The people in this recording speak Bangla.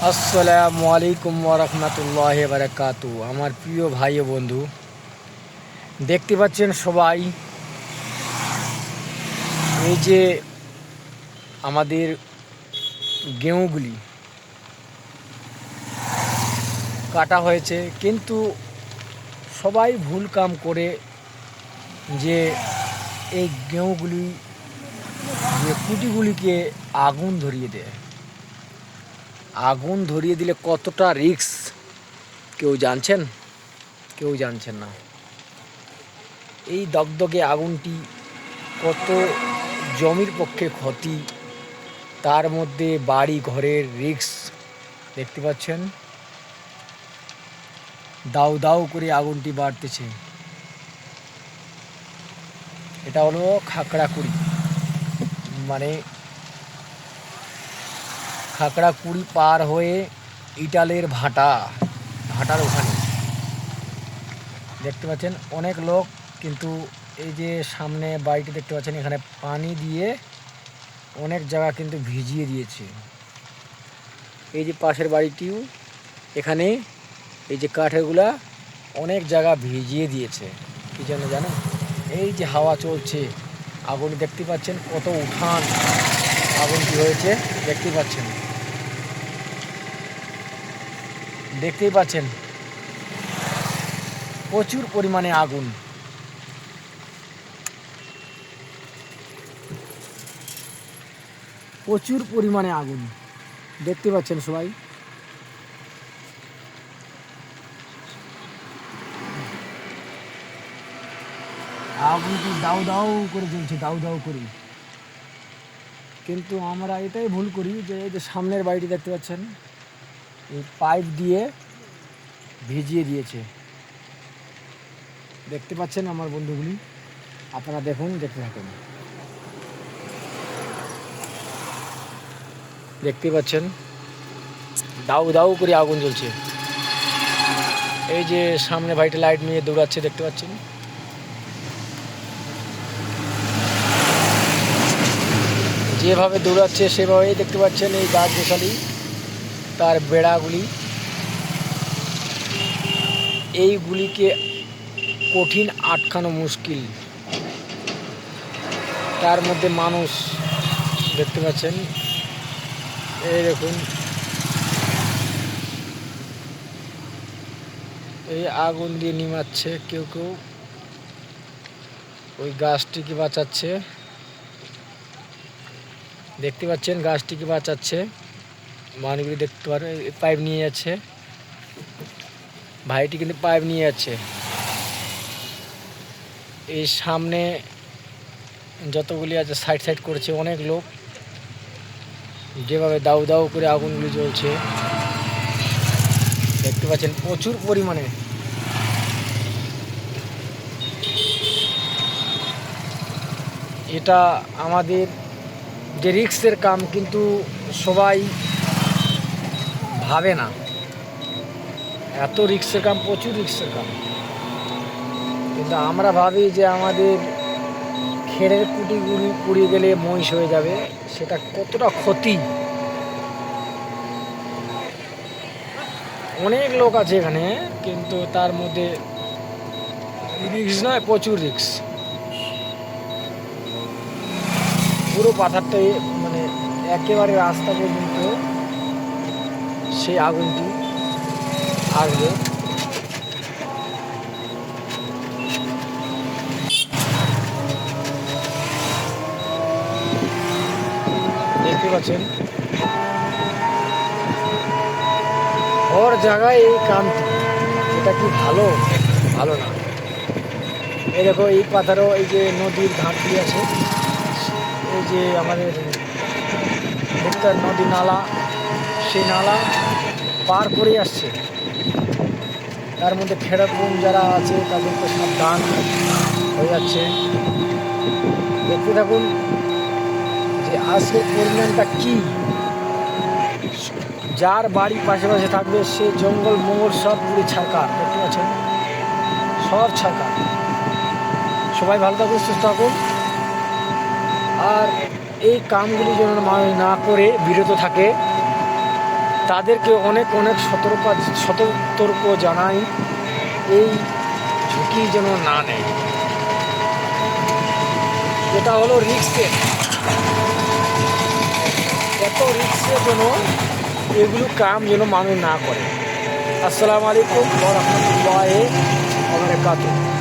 আসসালামু আলাইকুম ওয়া রাহমাতুল্লাহি ওয়া বারাকাতু। আমার প্রিয় ভাই ও বন্ধু, দেখতে পাচ্ছেন সবাই এই যে আমাদের গেঁহুগুলি কাটা হয়েছে, কিন্তু সবাই ভুল কাম করে যে এই গেঁহুগুলি যে কুটিগুলিকে আগুন ধরিয়ে দেয়। আগুন ধরিয়ে দিলে কতটা রিস্ক কেউ জানছেন? কেউ জানছেন না। এই দগদগে আগুনটি কত জমির পক্ষে ক্ষতি, তার মধ্যে বাড়ি ঘরের রিস্ক দেখতে পাচ্ছেন। দাউ দাউ করে আগুনটি বাড়তেছে। এটা হলো খাকড়াকুড়ি, মানে খাকড়াকুড়ি পার হয়ে ইটালের ভাটার ওখানে দেখতে পাচ্ছেন অনেক লোক। কিন্তু এই যে সামনে বাড়িটি দেখতে পাচ্ছেন, এখানে পানি দিয়ে অনেক জায়গা কিন্তু ভিজিয়ে দিয়েছে। এই যে পাশের বাড়িটিও, এখানে এই যে কাঠেরগুলা অনেক জায়গা ভিজিয়ে দিয়েছে। কী জন্য জানেন? এই যে হাওয়া চলছে, আগুন দেখতে পাচ্ছেন কত উঠান আগুনটি হয়েছে, দেখতেই পাচ্ছেন প্রচুর পরিমাণে আগুন। প্রচুর পরিমাণে আগুন দেখতে পাচ্ছেন সবাই। আগুনটি দাউ দাউ করে জ্বলছে, দাউ দাউ করে। কিন্তু আমরা এটাই ভুল করি যে এই যে সামনের বাড়িটি দেখতে পাচ্ছেন, এই পাইপ দিয়ে ভিজিয়ে দিয়েছে। দেখতে পাচ্ছেন আমার বন্ধুগুলি, আপনারা দেখুন, দেখতে থাকুন। দেখতে পাচ্ছেন দাউ দাউ করে আগুন জ্বলছে। এই যে সামনে ভাইটা লাইট নিয়ে দৌড়াচ্ছে, দেখতে পাচ্ছেন। যেভাবে দৌড়াচ্ছে সেভাবেই দেখতে পাচ্ছেন এই গাছ গোছালি, তার বেড়াগুলি, এইগুলিকে কঠিন আটকানো মুশকিল। তার মধ্যে মানুষ দেখতে পাচ্ছেন, এই দেখুন এই আগুন দিয়ে নিমাচ্ছে। কেউ কেউ ওই গাছটিকে বাঁচাচ্ছে, দেখতে পাচ্ছেন গাছটিকে বাঁচাচ্ছে। মানুষগুলি দেখতে পারে পাইপ নিয়ে যাচ্ছে, ভাইটি কিন্তু পাইপ নিয়ে যাচ্ছে। এই সামনে যতগুলি আছে সাইড সাইড করেছে অনেক লোক, যেভাবে দাউ দাউ করে আগুনগুলি জ্বলছে দেখতে পাচ্ছেন প্রচুর পরিমাণে। এটা আমাদের যে রিস্কের কাম, কিন্তু সবাই ভাবে না। এত রিস্কের কাম, প্রচুর রিস্কের কাম, কিন্তু আমরা ভাবি যে আমাদের খেড়ের কুটিগুলি পুড়িয়ে গেলে মহিষ হয়ে যাবে। সেটা কতটা ক্ষতি। অনেক লোক আছে এখানে, কিন্তু তার মধ্যে রিস্ক নয়, প্রচুর রিস্ক। পুরো পাথরটাই মানে একেবারে রাস্তা পর্যন্ত সেই আগুনটি আসবে। দেখতে পাচ্ছেন ওর জায়গায় এই কামটি, এটা কি ভালো? ভালো না। এই দেখো এই পাথারও এই যে নদীর ঘাটটি আছে, এই যে আমাদের ভুট্টার নদী নালা, সেই নালা পার করে আসছে। তার মধ্যে খেড়াপুন যারা আছে তাদেরকে সাবধান হয়ে যাচ্ছে। দেখতে থাকুন যে আজকের পরিমাণটা কি। যার বাড়ি পাশে পাশে থাকবে সে জঙ্গল মঙ্গল সব পুরো ছাড়কার, দেখতে পাচ্ছেন সব ছাড়কার। সবাই ভালো থাকুন, সুস্থ থাকুন, আর এই কামগুলি যেন মানুষ না করে বিরত থাকে। তাদেরকে অনেক অনেক সতর্ক জানাই, এই ঝুঁকি যেন না নেয়। এটা হলো রিস্কের, এত রিস্কের জন্য এগুলো কাম যেন মানুষ না করে। আসসালামু আলাইকুম ওয়া রাহমাতুল্লাহি ওয়া বারাকাতুহু।